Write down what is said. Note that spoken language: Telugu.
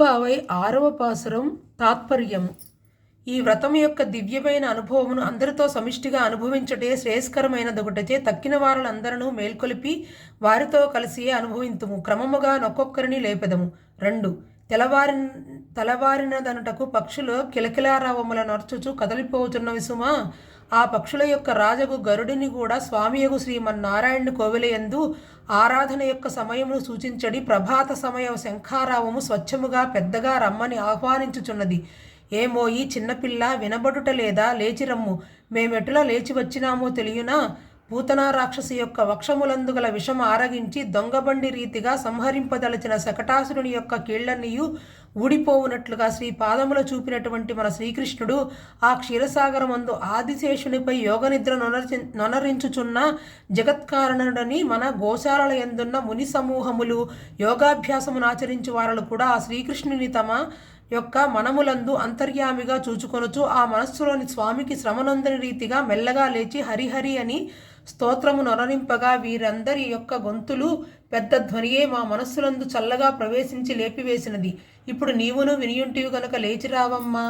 తిరుప్పావై 6వ పాసురం తాత్పర్యము. ఈ వ్రతం యొక్క దివ్యమైన అనుభవమును అందరితో సమిష్టిగా అనుభవించటే శ్రేయస్కరమైనదొకటచే తక్కిన వారులందరూ మేల్కొలిపి వారితో కలిసియే అనుభవింతుము. క్రమముగా నొక్కొక్కరిని లేపెదము. 2. తెలవారినదనుటకు పక్షులు కిలకిలారావముల నర్చుచు కదలిపోతున్నవి సుమా. ఆ పక్షుల యొక్క రాజగు గరుడిని కూడా స్వామియగు శ్రీమన్నారాయణుని కోవెలయందు ఆరాధన యొక్క సమయమును సూచించడి ప్రభాత సమయ శంఖారావము స్వచ్ఛముగా పెద్దగా రమ్మని ఆహ్వానించుచున్నది. ఏమో ఈ చిన్నపిల్ల వినబడుట లేదా? లేచిరమ్ము, మేమెటులా లేచి వచ్చినామో తెలియనా? పూతనా రాక్షసి యొక్క వక్షములందు గల విషం ఆరగించి దొంగబండి రీతిగా సంహరింపదలచిన శకటాసురుని యొక్క కీళ్లన్నీయు ఊడిపోవునట్లుగా శ్రీ పాదముల చూపినటువంటి మన శ్రీకృష్ణుడు ఆ క్షీరసాగరమందు ఆదిశేషునిపై యోగనిద్ర నొనరించుచున్న జగత్కారణుడని మన గోశాలల యందున్న ముని సమూహములు యోగాభ్యాసమునాచరించు వారలు కూడా ఆ శ్రీకృష్ణుని తమ యొక్క మనములందు అంతర్యామిగా చూచుకొనుచు ఆ మనస్సులోని స్వామికి శ్రమనొందని రీతిగా మెల్లగా లేచి హరిహరి అని స్తోత్రము నొనరింపగా వీరందరి యొక్క గొంతులు పెద్ద ధ్వనియే మా మనస్సులందు చల్లగా ప్రవేశించి లేపివేసినది. ఇప్పుడు నీవును వినియుంటివి గనుక లేచిరావమ్మా.